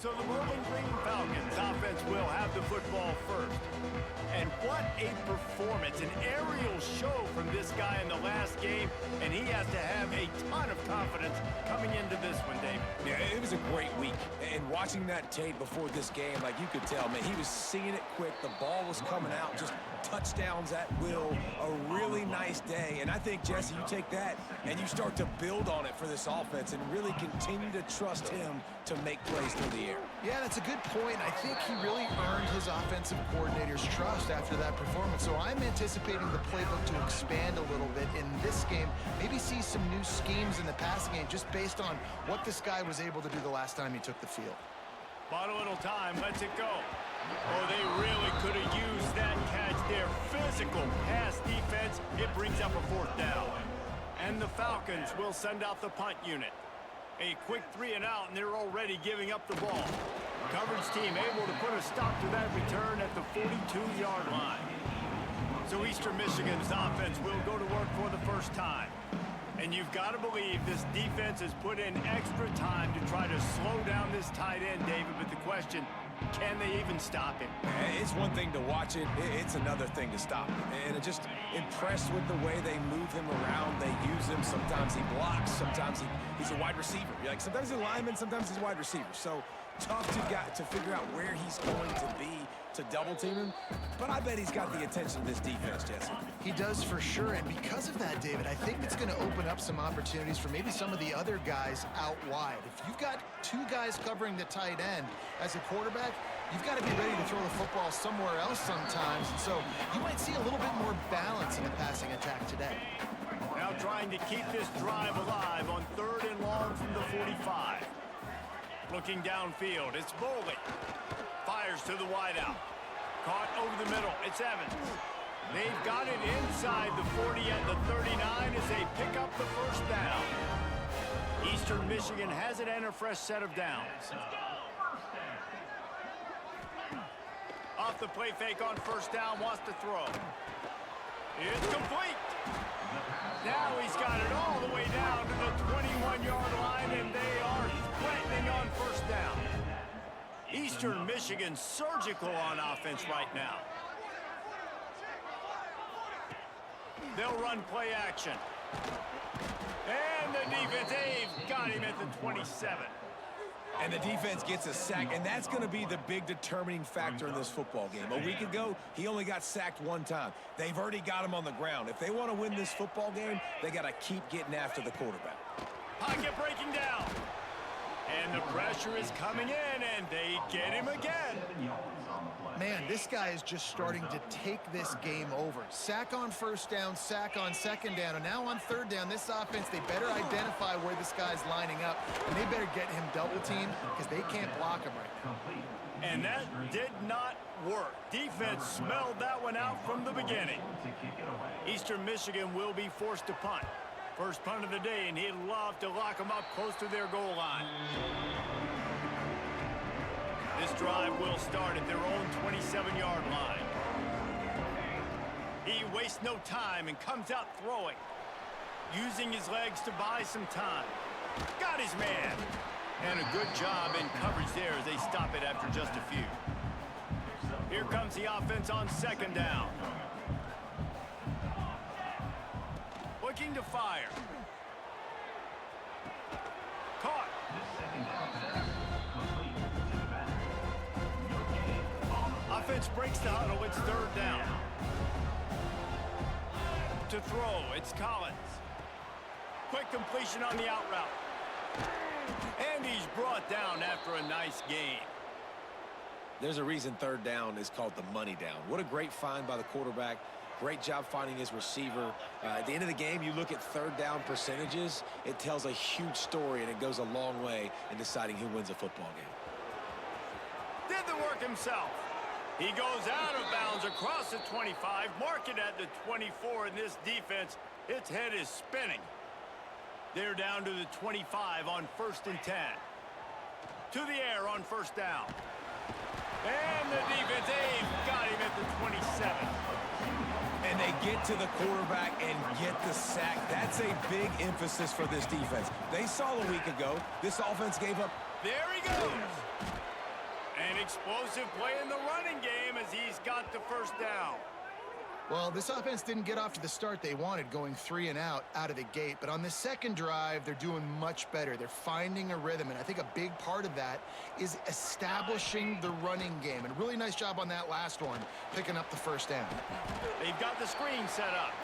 So the Bowling Green Falcons offense will have the football first. And what a performance, an aerial show from this guy in the last game, and he has to have a ton of confidence coming into this one, David. Yeah, it was a great week. And watching that tape before this game, like you could tell, man, he was seeing it quick. The ball was coming out, just touchdowns at will. A really nice day. And I think, Jesse, you take that and you start to build on it for this offense and really continue to trust him to make plays through the air. Yeah, that's a good point. I think he really earned his offensive coordinator's trust after that performance. So I'm anticipating the playbook to expand a little bit in this game. Maybe see some new schemes in the passing game just based on what this guy was able to do the last time he took the field. Bought a little time, lets it go. Oh, they really could have used that catch there. Physical pass defense. It brings up a fourth down. And the Falcons will send out the punt unit. A quick 3 and out, and they're already giving up the ball. Coverage team able to put a stop to that return at the 42-yard line. So Eastern Michigan's offense will go to work for the first time. And you've got to believe this defense has put in extra time to try to slow down this tight end, David. But the question, can they even stop him? It's one thing to watch it. It's another thing to stop him. And just impressed with the way they move him around. They use him. Sometimes he blocks. Sometimes he's a wide receiver. Like sometimes he's a lineman. Sometimes he's a wide receiver. So tough to figure out where he's going to be to double team him. But I bet he's got the attention of this defense, Jesse. He does for sure, and because of that, David, I think it's going to open up some opportunities for maybe some of the other guys out wide. If you've got two guys covering the tight end as a quarterback, you've got to be ready to throw the football somewhere else sometimes. And so you might see a little bit more balance in the passing attack today. Now trying to keep this drive alive on 3rd and long from the 45. Looking downfield, it's Bowling. Fires to the wideout. Caught over the middle, it's Evans. They've got it inside the 40 at the 39 as they pick up the first down. Eastern Michigan has it and a fresh set of downs. Off the play fake on first down, wants to throw. It's complete. Now he's got it all the way down to the 21-yard line, and they are threatening on first down. Eastern Michigan surgical on offense right now. They'll run play action. And the defense, they've got him at the 27. And the defense gets a sack, and that's going to be the big determining factor in this football game. A week ago, he only got sacked one time. They've already got him on the ground. If they want to win this football game, they got to keep getting after the quarterback. Pocket breaking down. And the pressure is coming in, and they get him again. Man, this guy is just starting to take this game over. Sack on first down, sack on second down, and now on third down, this offense, they better identify where this guy's lining up, and they better get him double-teamed because they can't block him right now. And that did not work. Defense smelled that one out from the beginning. Eastern Michigan will be forced to punt. First punt of the day, and he'd love to lock them up close to their goal line. This drive will start at their own 27-yard line. He wastes no time and comes out throwing, using his legs to buy some time. Got his man. And a good job in coverage there as they stop it after just a few. Here comes the offense on second down. Looking to fire. Caught. Offense breaks the huddle. It's third down. To throw, it's Collins. Quick completion on the out route. And he's brought down after a nice game. There's a reason third down is called the money down. What a great find by the quarterback. Great job finding his receiver. At the end of the game, you look at third down percentages, it tells a huge story, and it goes a long way in deciding who wins a football game. Did the work himself. He goes out of bounds across the 25, mark it at the 24, and this defense, its head is spinning. They're down to the 25 on 1st and 10. To the air on first down. And the defense, they've got him at the 27. And they get to the quarterback and get the sack. That's a big emphasis for this defense. They saw a week ago, this offense gave up. There he goes. An explosive play in the running game as he's got the first down. Well, this offense didn't get off to the start they wanted, going 3 and out of the gate. But on the second drive, they're doing much better. They're finding a rhythm, and I think a big part of that is establishing the running game. And a really nice job on that last one, picking up the first down. They've got the screen set up.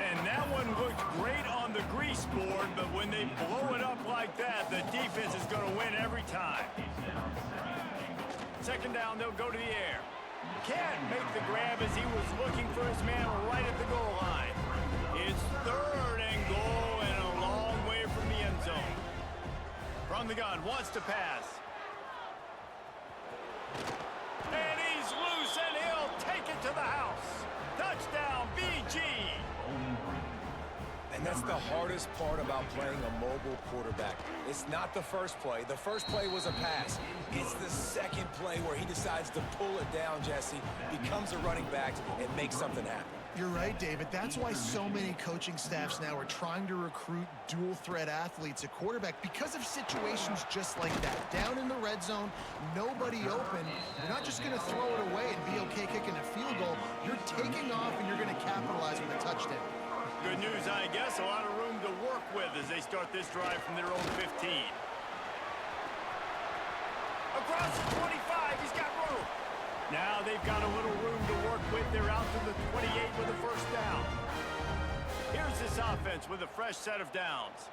And that one looked great on the grease board, but when they blow it up like that, the defense is going to win every time. Second down, they'll go to the air. Can't make the grab as he was looking for his man right at the goal line. It's third and goal and a long way from the end zone. From the gun, wants to pass. And he's loose and he'll take it to the house. Touchdown, BG. And that's the hardest part about playing a mobile quarterback. It's not the first play. The first play was a pass. It's the second play where he decides to pull it down, Jesse, becomes a running back, and makes something happen. You're right, David. That's why so many coaching staffs now are trying to recruit dual-threat athletes at quarterback because of situations just like that. Down in the red zone, nobody open. You're not just going to throw it away and be okay kicking a field goal. You're taking off, and you're going to capitalize with a touchdown. Good news, I guess. A lot of room to work with as they start this drive from their own 15. Across the 25, he's got room. Now they've got a little room to work with. They're out to the 28 with a first down. Here's this offense with a fresh set of downs.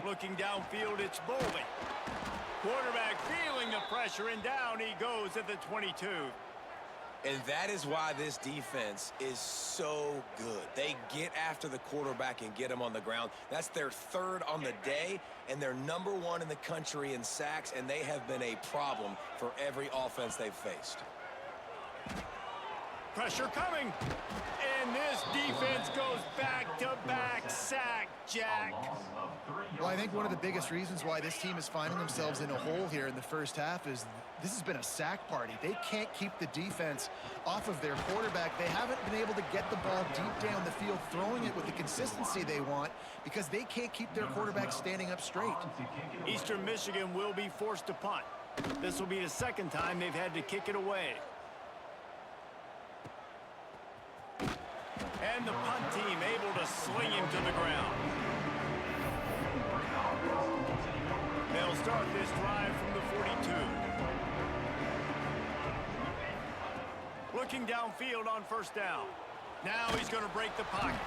Looking downfield, it's Bowling. Quarterback feeling the pressure, and down he goes at the 22. And that is why this defense is so good. They get after the quarterback and get him on the ground. That's their third on the day, and they're #1 in the country in sacks, and they have been a problem for every offense they've faced. Pressure coming. And this defense goes back-to-back sack, Jack. Well, I think one of the biggest reasons why this team is finding themselves in a hole here in the first half is this has been a sack party. They can't keep the defense off of their quarterback. They haven't been able to get the ball deep down the field, throwing it with the consistency they want because they can't keep their quarterback standing up straight. Eastern Michigan will be forced to punt. This will be the second time they've had to kick it away. And the punt team able to sling him to the ground. They'll start this drive from the 42. Looking downfield on first down. Now he's going to break the pocket.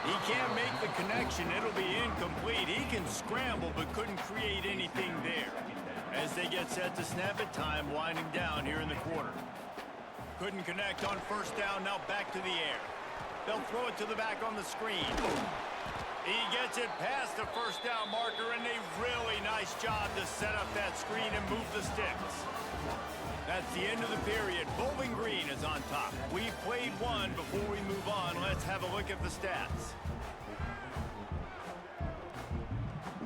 He can't make the connection. It'll be incomplete. He can scramble but couldn't create anything there. As they get set to snap it, time winding down here in the quarter. Couldn't connect on first down. Now back to the air. They'll throw it to the back on the screen. He gets it past the first down marker, and a really nice job to set up that screen and move the sticks. That's the end of the period. Bowling Green is on top. We've played one. Before we move on, let's have a look at the stats.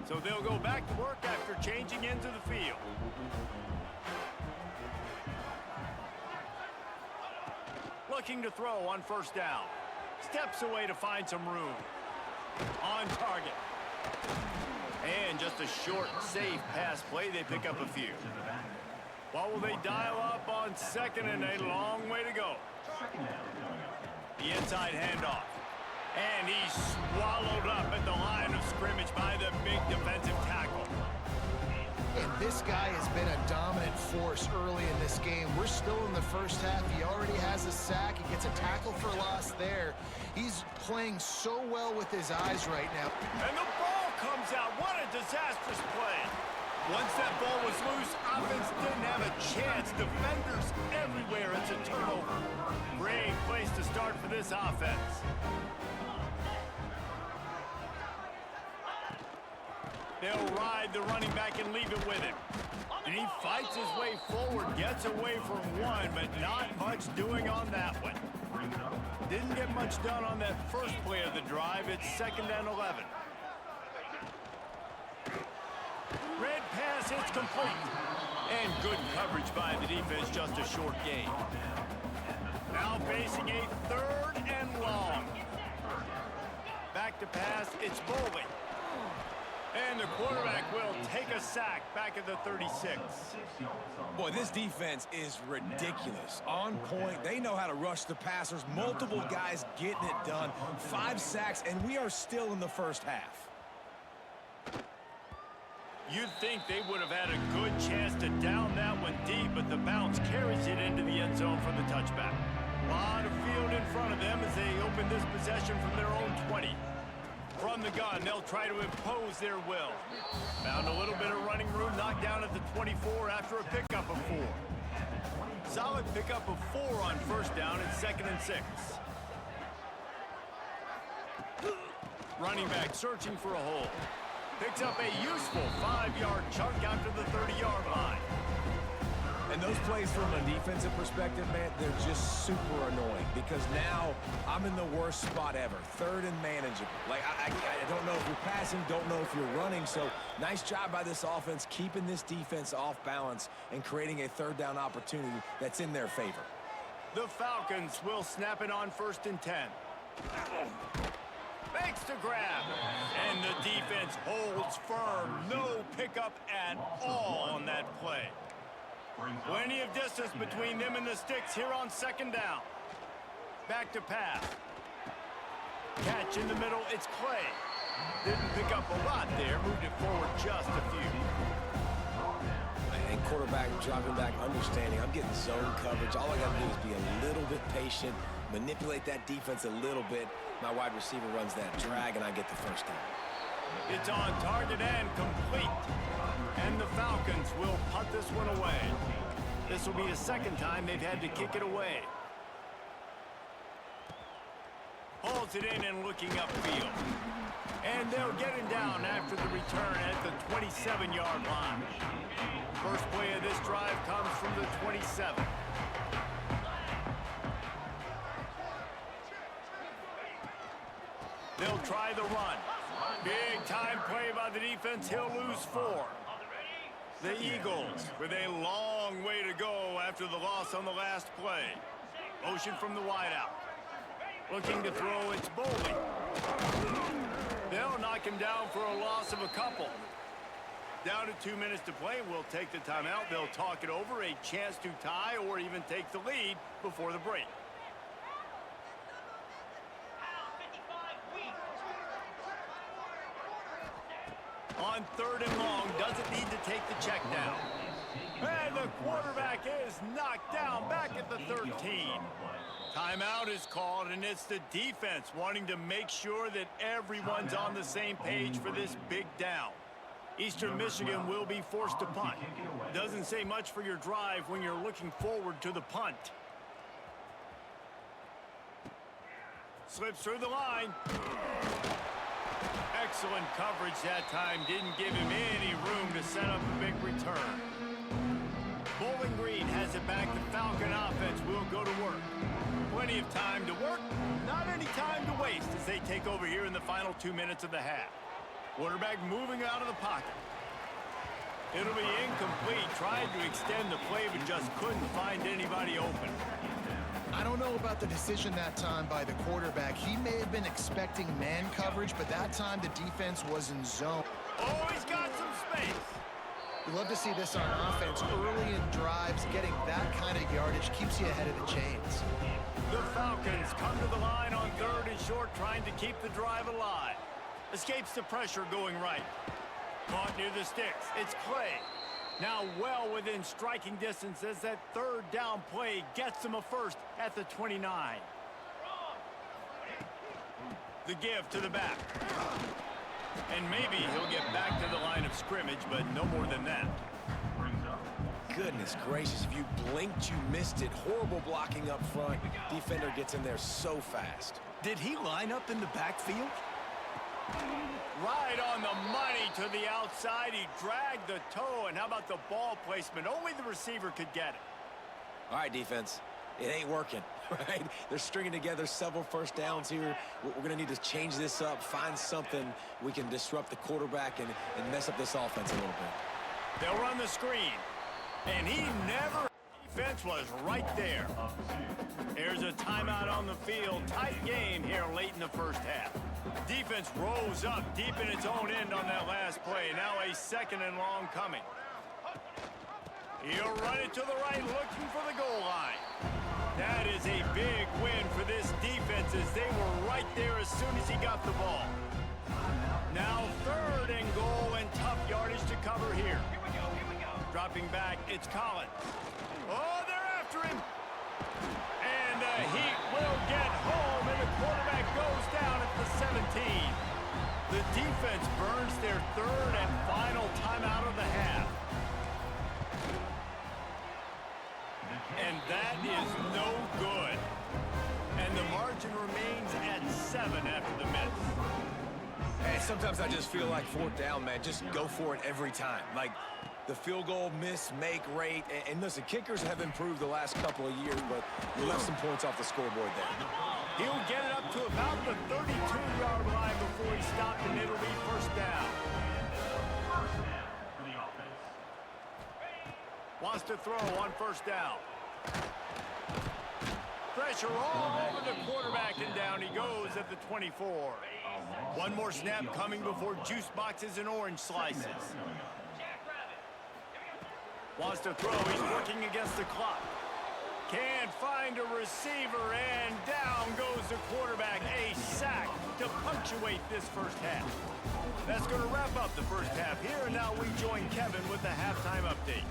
So they'll go back to work after changing into the field. Looking to throw on first down. Steps away to find some room. On target. And just a short, safe pass play. They pick up a few. What will they dial up on second, and a long way to go? The inside handoff. And he's swallowed up at the line of scrimmage by the big defensive tackle. And this guy has been a dominant force early in this game. We're still in the first half. He already has a sack. He gets a tackle for loss there. He's playing so well with his eyes right now. And the ball comes out. What a disastrous play. Once that ball was loose, offense didn't have a chance. Defenders everywhere. It's a turnover. Great place to start for this offense. They'll ride the running back and leave it with him. And he fights his way forward, gets away from one, but not much doing on that one. Didn't get much done on that first play of the drive. It's 2nd and 11. Red pass, it's complete. And good coverage by the defense, just a short gain. Now facing a 3rd and long. Back to pass, it's Bowling. And the quarterback will take a sack back at the 36. Boy, this defense is ridiculous. On point. They know how to rush the passers. Multiple guys getting it done. 5 sacks, and we are still in the first half. You'd think they would have had a good chance to down that one deep, but the bounce carries it into the end zone for the touchback. A lot of field in front of them as they open this possession from their own 20. From the gun, they'll try to impose their will. Found a little bit of running room, knocked down at the 24 after a pickup of 4. Solid pickup of 4 on first down at 2nd and 6. Running back searching for a hole. Picks up a useful 5-yard chunk after the 30-yard line. And those plays from a defensive perspective, man, they're just super annoying because now I'm in the worst spot ever. 3rd and manageable. Like, I don't know if you're passing, don't know if you're running. So nice job by this offense keeping this defense off balance and creating a 3rd down opportunity that's in their favor. The Falcons will snap it on 1st and 10. Makes the grab. And the defense holds firm. No pickup at all on that play. Plenty of distance between them and the sticks here on 2nd down. Back to pass. Catch in the middle, it's Clay. Didn't pick up a lot there, moved it forward just a few. And quarterback dropping back, understanding I'm getting zone coverage. All I got to do is be a little bit patient, manipulate that defense a little bit. My wide receiver runs that drag, and I get the first down. It's on target and complete. And the Falcons will punt this one away. This will be the 2nd time they've had to kick it away. Hauls it in and looking upfield. And they'll get him down after the return at the 27-yard line. First play of this drive comes from the 27. They'll try the run. Big time play by the defense. He'll lose 4. The Eagles with a long way to go after the loss on the last play. Motion from the wideout. Looking to throw, it's Bowling. They'll knock him down for a loss of a couple. Down to 2 minutes to play. We'll take the timeout. They'll talk it over. A chance to tie or even take the lead before the break. On 3rd and long, doesn't need to take the check down. And the quarterback is knocked down back at the 13. Timeout is called, and it's the defense wanting to make sure that everyone's on the same page for this big down. Eastern Michigan will be forced to punt. Doesn't say much for your drive when you're looking forward to the punt. Slips through the line. Excellent coverage that time. Didn't give him any room to set up a big return. Bowling Green has it back. The Falcon offense will go to work. Plenty of time to work. Not any time to waste as they take over here in the final 2 minutes of the half. Quarterback moving out of the pocket. It'll be incomplete. Tried to extend the play, but just couldn't find anybody open. I don't know about the decision that time by the quarterback. He may have been expecting man coverage, but that time the defense was in zone. Oh, he's got some space. We love to see this on offense. Early in drives, getting that kind of yardage keeps you ahead of the chains. The Falcons come to the line on 3rd and short, trying to keep the drive alive. Escapes the pressure going right. Caught near the sticks. It's Clay. Now well within striking distance as that 3rd down play gets them a first at the 29. The give to the back. And maybe he'll get back to the line of scrimmage, but no more than that. Goodness gracious, if you blinked, you missed it. Horrible blocking up front. Defender gets in there so fast. Did he line up in the backfield? Right on the money to the outside. He dragged the toe, and how about the ball placement? Only the receiver could get it. All right, defense. It ain't working, right? They're stringing together several first downs here. We're going to need to change this up, find something we can disrupt the quarterback and mess up this offense a little bit. They'll run the screen. And he never... defense was right there. There's a timeout on the field. Tight game here late in the first half. Defense rose up deep in its own end on that last play. Now a 2nd and long coming. He'll run it to the right, looking for the goal line. That is a big win for this defense as they were right there as soon as he got the ball. Now 3rd and goal and tough yardage to cover here. Dropping back, it's Collins. Oh, they're after him. And the Heat will get home, and the quarterback goes down at the 17. The defense burns their 3rd and final timeout of the half. And that is no good. And the margin remains at 7 after the miss. Hey, sometimes I just feel like 4th down, man. Just go for it every time. Like the field goal miss-make rate. And listen, kickers have improved the last couple of years, but you left some points off the scoreboard there. He'll get it up to about the 32-yard line before he stopped, and it'll be 1st down. Wants to throw on 1st down. Pressure all over the quarterback, and down he goes at the 24. One more snap coming before juice boxes and orange slices. Wants to throw, he's working against the clock. Can't find a receiver, and down goes the quarterback. A sack to punctuate this first half. That's going to wrap up the first half here, and now we join Kevin with the halftime update.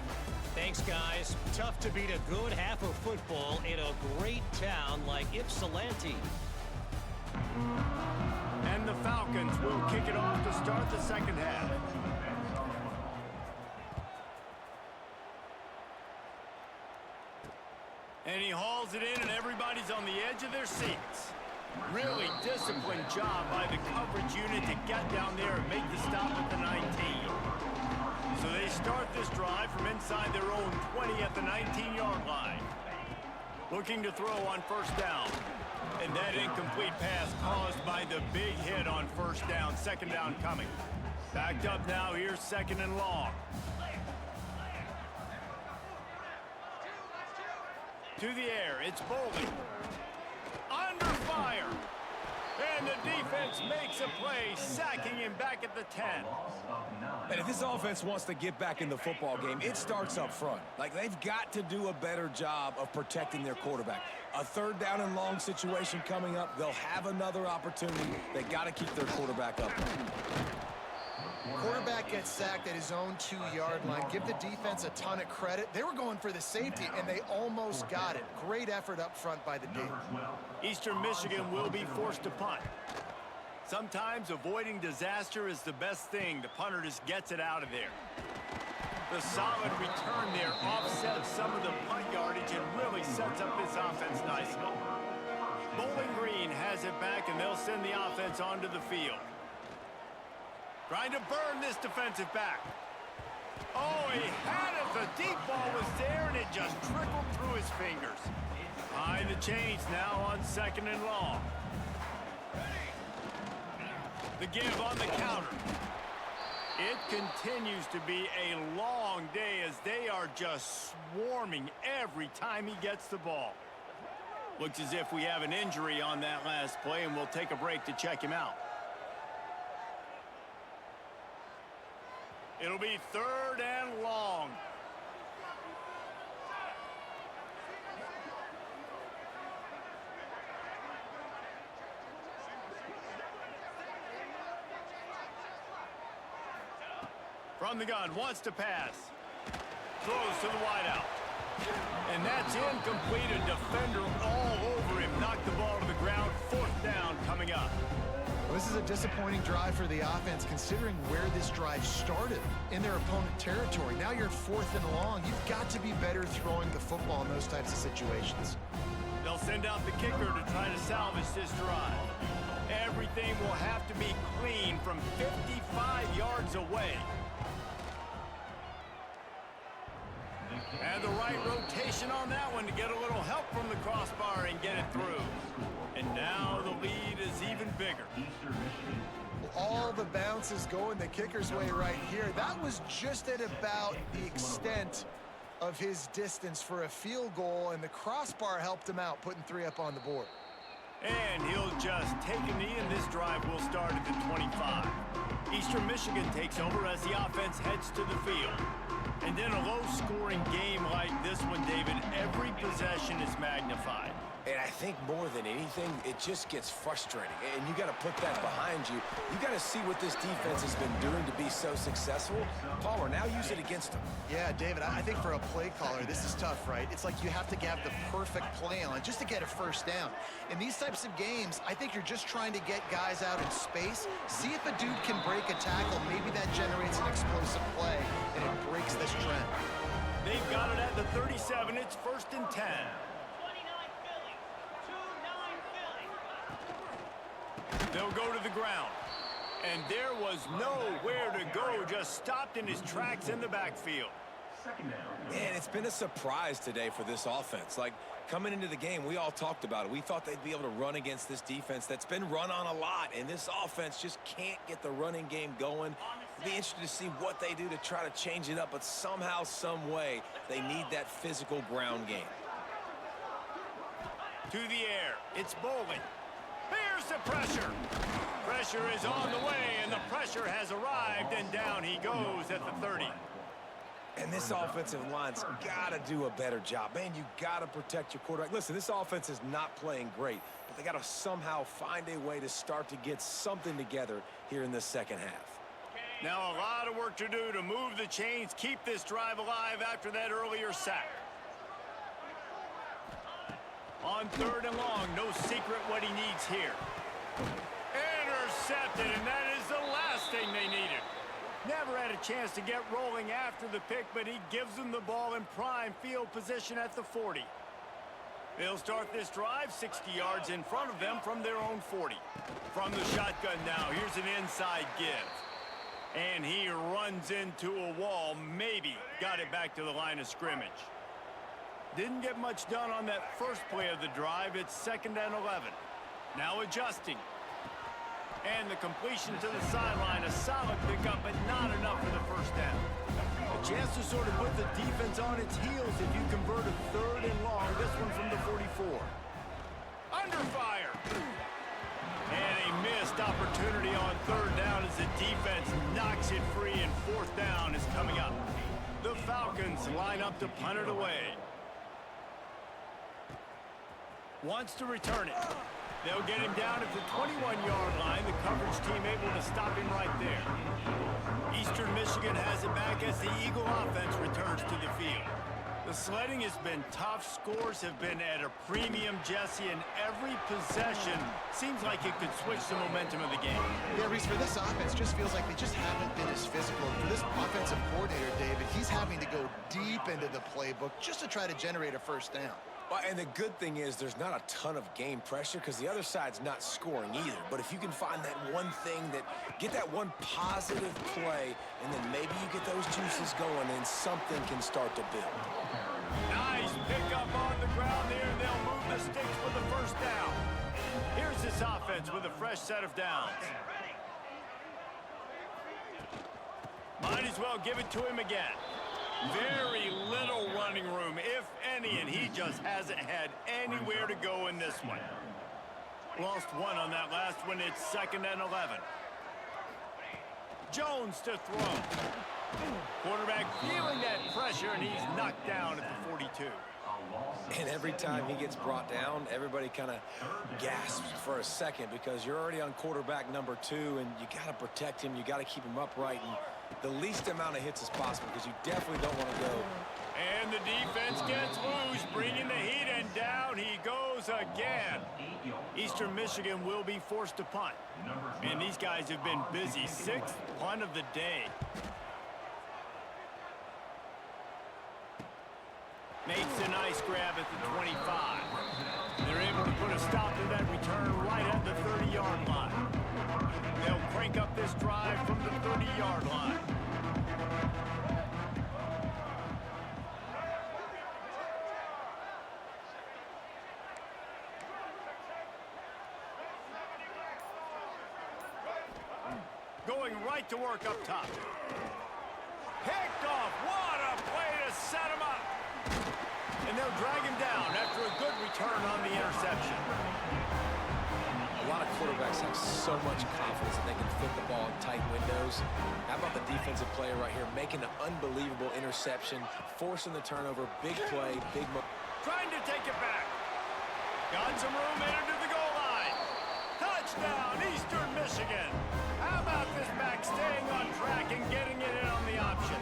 Thanks, guys. Tough to beat a good half of football in a great town like Ypsilanti. And the Falcons will kick it off to start the second half. And he hauls it in, and everybody's on the edge of their seats. Really disciplined job by the coverage unit to get down there and make the stop at the 19. So they start this drive from inside their own 20 at the 19-yard line. Looking to throw on 1st down. And that incomplete pass caused by the big hit on 1st down. 2nd down coming. Backed up now, here's 2nd and long. To the air, it's Bowling. Under fire. And the defense makes a play, sacking him back at the 10. And if this offense wants to get back in the football game, it starts up front. Like, they've got to do a better job of protecting their quarterback. A 3rd down and long situation coming up. They'll have another opportunity. They got to keep their quarterback up. Quarterback gets sacked at his own 2-yard line. Give the defense a ton of credit. They were going for the safety, and they almost got it. Great effort up front by the D. Eastern Michigan will be forced to punt. Sometimes avoiding disaster is the best thing. The punter just gets it out of there. The solid return there offsets some of the punt yardage and really sets up this offense nicely. Bowling Green has it back, and they'll send the offense onto the field. Trying to burn this defensive back. Oh, he had it. The deep ball was there, and it just trickled through his fingers. High the chains now on 2nd and long. The give on the counter. It continues to be a long day as they are just swarming every time he gets the ball. Looks as if we have an injury on that last play, and we'll take a break to check him out. It'll be 3rd and long. From the gun, wants to pass. Throws to the wideout. And that's incomplete. A defender all over him. Knocked the ball to the ground. 4th down coming up. Well, this is a disappointing drive for the offense, considering where this drive started in their opponent territory. Now you're 4th and long. You've got to be better throwing the football in those types of situations. They'll send out the kicker to try to salvage this drive. Everything will have to be clean from 55 yards away. And the right rotation on that one to get a little help from the crossbar and get it through. And now the lead is even bigger. All the bounces going the kicker's way right here. That was just at about the extent of his distance for a field goal, and the crossbar helped him out, putting 3 up on the board. And he'll just take a knee, and this drive will start at the 25. Eastern Michigan takes over as the offense heads to the field. And in a low-scoring game like this one, David, every possession is magnified. And I think more than anything, it just gets frustrating. And you got to put that behind you. You got to see what this defense has been doing to be so successful. Palmer, now use it against them. Yeah, David, I think for a play caller, this is tough, right? It's like you have to have the perfect play on just to get a first down. In these types of games, I think you're just trying to get guys out in space, see if a dude can break a tackle. Maybe that generates an explosive play, and it breaks this trend. They've got it at the 37. It's 1st and 10. They'll go to the ground. And there was nowhere to go, just stopped in his tracks in the backfield. Man, it's been a surprise today for this offense. Like, coming into the game, we all talked about it. We thought they'd be able to run against this defense that's been run on a lot, and this offense just can't get the running game going. It'll be interesting to see what they do to try to change it up, but somehow, some way, they need that physical ground game. To the air, it's Bolin. Here's the pressure. Pressure is on the way, and the pressure has arrived, and down he goes at the 30. And this offensive line's got to do a better job. Man, you got to protect your quarterback. Listen, this offense is not playing great, but they got to somehow find a way to start to get something together here in the second half. Now a lot of work to do to move the chains, keep this drive alive after that earlier sack. On 3rd and long, no secret what he needs here. Intercepted, and that is the last thing they needed. Never had a chance to get rolling after the pick, but he gives them the ball in prime field position at the 40. They'll start this drive 60 yards in front of them from their own 40. From the shotgun now, here's an inside give. And he runs into a wall, maybe got it back to the line of scrimmage. Didn't get much done on that first play of the drive. It's 2nd and 11. Now adjusting. And the completion to the sideline, a solid pickup, but not enough for the first down. A chance to sort of put the defense on its heels if you convert a 3rd and long. This one from the 44. Under fire. And a missed opportunity on 3rd down as the defense knocks it free, and 4th down is coming up. The Falcons line up to punt it away. Wants to return it. They'll get him down at the 21-yard line. The coverage team able to stop him right there. Eastern Michigan has it back as the Eagle offense returns to the field. The sledding has been tough. Scores have been at a premium, Jesse, and every possession seems like it could switch the momentum of the game. Yeah, Reese, for this offense, just feels like they just haven't been as physical. For this offensive coordinator, David, he's having to go deep into the playbook just to try to generate a first down. And the good thing is there's not a ton of game pressure because the other side's not scoring either. But if you can find that one thing get that one positive play, and then maybe you get those juices going and something can start to build. Nice pickup on the ground there. They'll move the sticks for the first down. Here's this offense with a fresh set of downs. Might as well give it to him again. Very little running room, if any, and he just hasn't had anywhere to go in this one. Lost one on that last one. It's 2nd and 11. Jones to throw. Quarterback feeling that pressure, and he's knocked down at the 42. And every time he gets brought down, everybody kind of gasps for a second because you're already on quarterback number 2, and you got to protect him. You got to keep him upright and the least amount of hits as possible because you definitely don't want to go. And the defense gets loose, bringing the heat, and down he goes again. Eastern Michigan will be forced to punt. And these guys have been busy. 6th punt of the day. Makes a nice grab at the 25. They're able to put a stop to that return right at the 30-yard line. They'll crank up this drive from the 30-yard line. Going right to work up top. Picked off. What a play to set him up. And they'll drag him down after a good return on the interception. A lot of quarterbacks have so much confidence that they can fit the ball in tight windows. How about the defensive player right here making an unbelievable interception, forcing the turnover, big play, big move. Trying to take it back. Got some room into the goal line. Touchdown, Eastern Michigan. How about this back staying on track and getting it in on the option?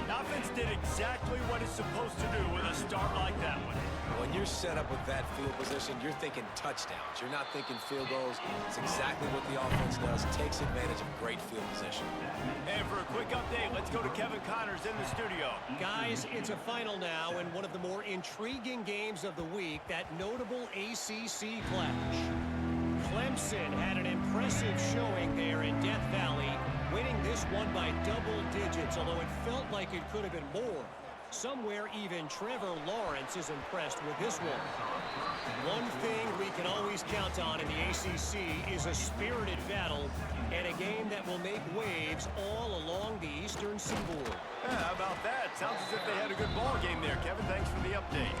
The offense did exactly what it's supposed to do with a start like that one. When you're set up with that field position, you're thinking touchdowns. You're not thinking field goals. It's exactly what the offense does. Takes advantage of great field position. And for a quick update, let's go to Kevin Connors in the studio. Guys, it's a final now in one of the more intriguing games of the week, that notable ACC clash. Clemson had an impressive showing there in Death Valley, winning this one by double digits, although it felt like it could have been more. Somewhere even Trevor Lawrence is impressed with this one. One thing we can always count on in the ACC is a spirited battle and a game that will make waves all along the Eastern Seaboard. Yeah, how about that? Sounds as if they had a good ball game there, Kevin. Thanks for the update.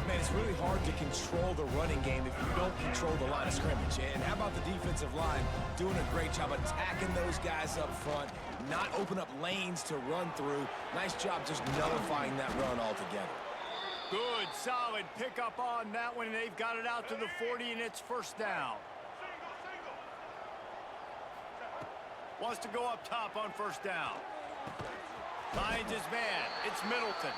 Man, it's really hard to control the running game if you don't control the line of scrimmage. And how about the defensive line doing a great job attacking those guys up front, not open up lanes to run through. Nice job just nullifying that run altogether. Good, solid pickup on that one, and they've got it out to the 40, and it's first down. Wants to go up top on first down. Finds his man. It's Middleton.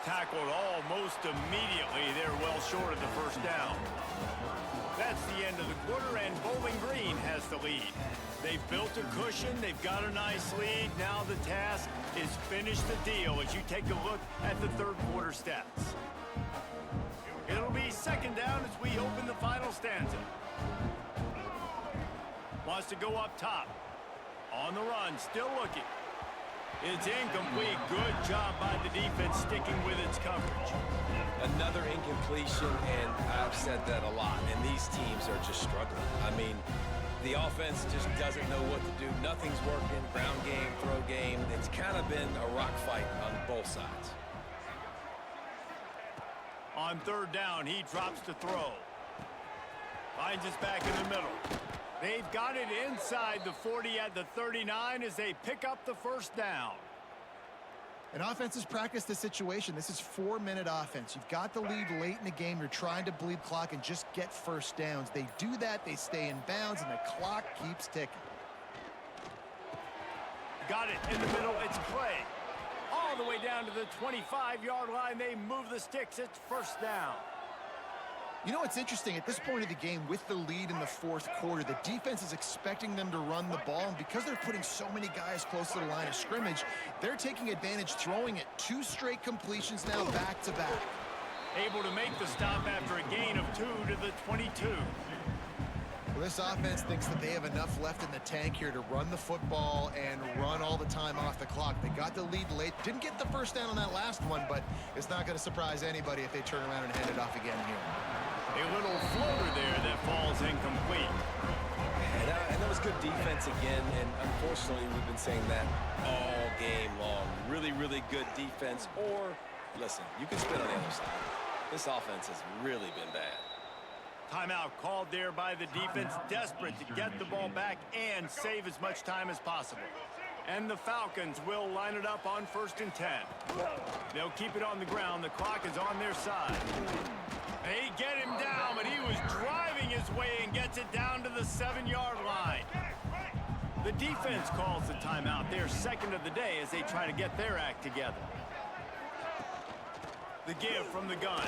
Tackled almost immediately. They're well short of the first down. That's the end of the quarter, and Bowling Green has the lead. They've built a cushion. They've got a nice lead. Now the task is finish the deal as you take a look at the third quarter stats. It'll be second down as we open the final stanza. Wants to go up top. On the run, still looking. It's incomplete. Good job by the defense sticking with its coverage. Another incompletion, and I've said that a lot, and these teams are just struggling. I mean, the offense just doesn't know what to do. Nothing's working. Ground game, throw game. It's kind of been a rock fight on both sides. On third down, he drops to throw. Finds us back in the middle. They've got it inside the 40 at the 39 as they pick up the first down. And offenses practice the situation. This is 4-minute offense. You've got the lead late in the game. You're trying to bleed clock and just get first downs. They do that. They stay in bounds, and the clock keeps ticking. Got it in the middle. It's play. All the way down to the 25-yard line. They move the sticks. It's first down. You know what's interesting? At this point of the game, with the lead in the fourth quarter, the defense is expecting them to run the ball, and because they're putting so many guys close to the line of scrimmage, they're taking advantage, throwing it 2 straight completions now back-to-back. Able to make the stop after a gain of 2 to the 22. Well, this offense thinks that they have enough left in the tank here to run the football and run all the time off the clock. They got the lead late. Didn't get the first down on that last one, but it's not going to surprise anybody if they turn around and hand it off again here. A little floater there that falls incomplete. And that was good defense again, and unfortunately we've been saying that all game long. Really, really good defense. Or, listen, you can spin on the other side. This offense has really been bad. Timeout called there by the defense, desperate to get the ball back and save as much time as possible. And the Falcons will line it up on 1st and 10. They'll keep it on the ground. The clock is on their side. They get him down, but he was driving his way and gets it down to the 7-yard line. The defense calls the timeout. They're second of the day as they try to get their act together. The give from the gun.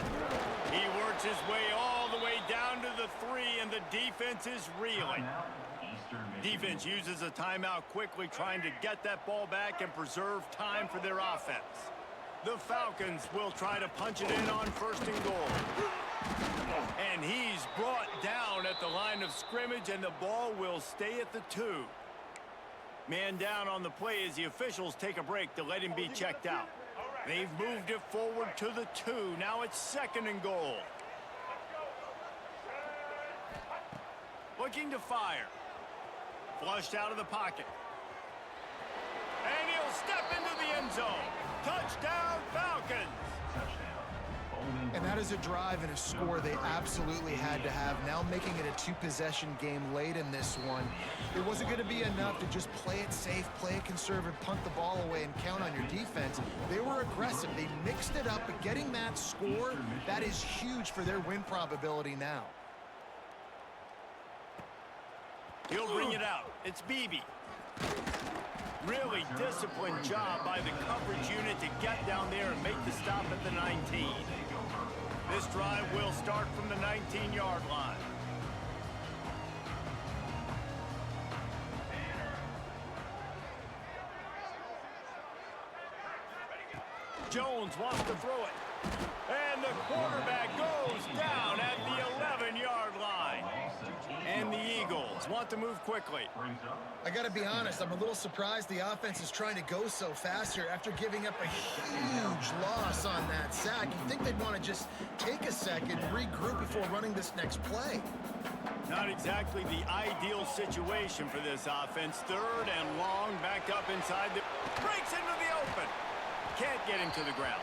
He works his way all the way down to the 3, and the defense is reeling. Defense uses a timeout quickly, trying to get that ball back and preserve time for their offense. The Falcons will try to punch it in on 1st and goal. And he's brought down at the line of scrimmage, and the ball will stay at the 2. Man down on the play as the officials take a break to let him be checked out. They've moved it forward to the 2. Now it's 2nd and goal. Looking to fire. Flushed out of the pocket. And he'll step into the end zone. Touchdown, Falcons! And that is a drive and a score they absolutely had to have. Now making it a two-possession game late in this one. It wasn't going to be enough to just play it safe, play it conservative, punt the ball away, and count on your defense. They were aggressive. They mixed it up, but getting that score, that is huge for their win probability now. He'll bring it out. It's Beebe. Really disciplined job by the coverage unit to get down there and make the stop at the 19. This drive will start from the 19-yard line. Jones wants to throw it. And the quarterback goes down at the 11-yard line. And the Eagles want to move quickly. I got to be honest, I'm a little surprised the offense is trying to go so fast here after giving up a huge loss on that sack. You'd think they'd want to just take a second, regroup before running this next play. Not exactly the ideal situation for this offense. Third and long, back up inside the... Breaks into the open. Can't get him to the ground.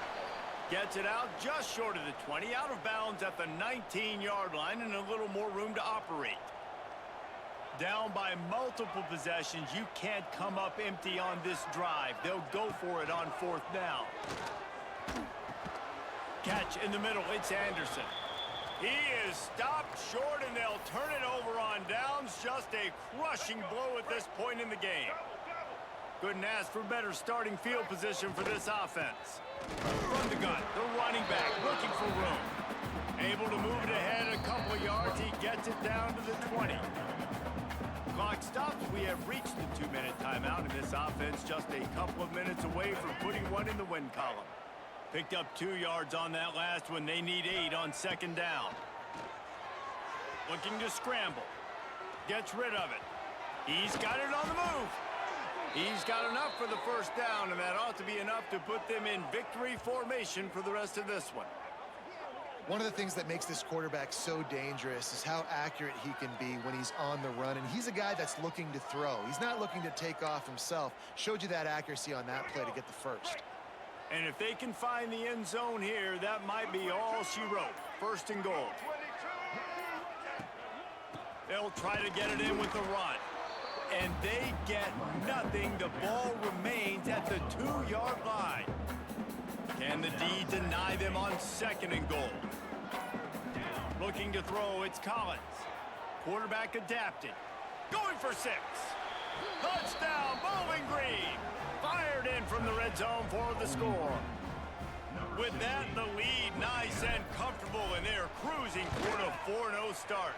Gets it out just short of the 20, out of bounds at the 19-yard line, and a little more room to operate. Down by multiple possessions, you can't come up empty on this drive. They'll go for it on fourth down. Catch in the middle, it's Anderson. He is stopped short, and they'll turn it over on downs. Just a crushing blow at this point in the game. Couldn't ask for better starting field position for this offense. From the gun, the running back looking for room. Able to move it ahead a couple of yards. He gets it down to the 20. Clock stops. We have reached the 2-minute timeout, and this offense just a couple of minutes away from putting one in the win column. Picked up 2 yards on that last one. They need 8 on second down. Looking to scramble. Gets rid of it. He's got it on the move. He's got enough for the first down, and that ought to be enough to put them in victory formation for the rest of this one. One of the things that makes this quarterback so dangerous is how accurate he can be when he's on the run, and he's a guy that's looking to throw. He's not looking to take off himself. Showed you that accuracy on that play to get the first. And if they can find the end zone here, that might be all she wrote. First and goal. They'll try to get it in with the run. And they get nothing. The ball remains at the 2-yard line. Can the D deny them on second and goal? Looking to throw, it's Collins. Quarterback adapted. Going for 6. Touchdown, Bowling Green. Fired in from the red zone for the score. With that, the lead nice and comfortable, and they're cruising toward a 4-0 start.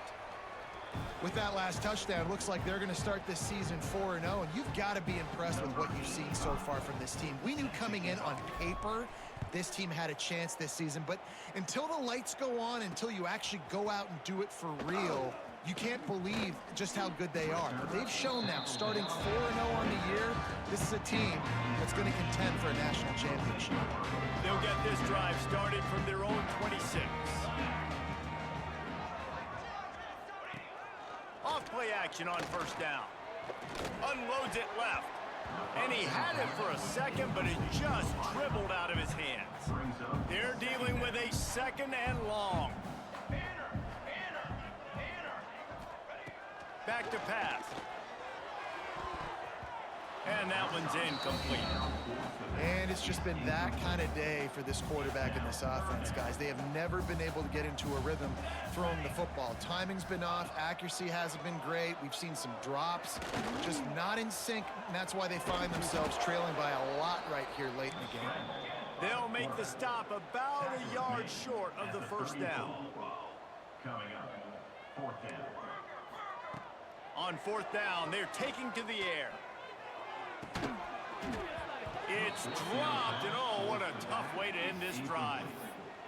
With that last touchdown, looks like they're going to start this season 4-0, and you've got to be impressed with what you've seen so far from this team. We knew coming in on paper this team had a chance this season, but until the lights go on, until you actually go out and do it for real, you can't believe just how good they are. But they've shown now, starting 4-0 on the year, this is a team that's going to contend for a national championship. They'll get this drive started from their own 26. Off-play action on first down. Unloads it left. And he had it for a second, but it just dribbled out of his hands. They're dealing with a second and long. Back to pass. And that one's incomplete. And it's just been that kind of day for this quarterback and this offense, guys. They have never been able to get into a rhythm throwing the football. Timing's been off. Accuracy hasn't been great. We've seen some drops, just not in sync, and that's why they find themselves trailing by a lot right here late in the game. They'll make the stop about a yard short of the first down. Coming up, fourth down. On fourth down, they're taking to the air. It's dropped, and oh, what a tough way to end this drive.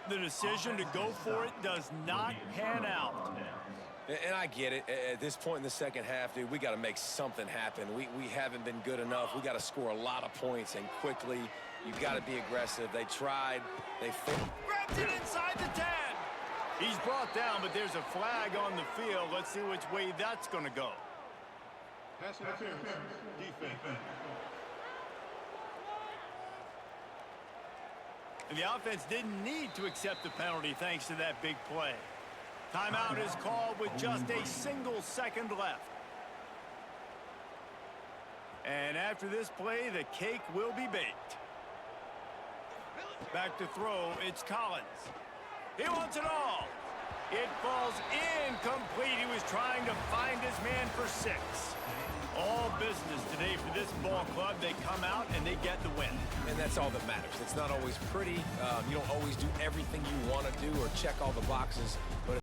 The decision to go for it does not pan out. And I get it. At this point in the second half, dude, we got to make something happen. We haven't been good enough. We got to score a lot of points, and quickly. You got to be aggressive. They tried. They failed. Grabs it inside the 10. He's brought down, but there's a flag on the field. Let's see which way that's going to go. Pass interference. Defense. And the offense didn't need to accept the penalty thanks to that big play. Timeout is called with just a single second left. And after this play, the cake will be baked. Back to throw, it's Collins. He wants it all. It falls incomplete. He was trying to find his man for 6. All business today for this ball club. They come out and they get the win. And that's all that matters. It's not always pretty. You don't always do everything you want to do or check all the boxes, but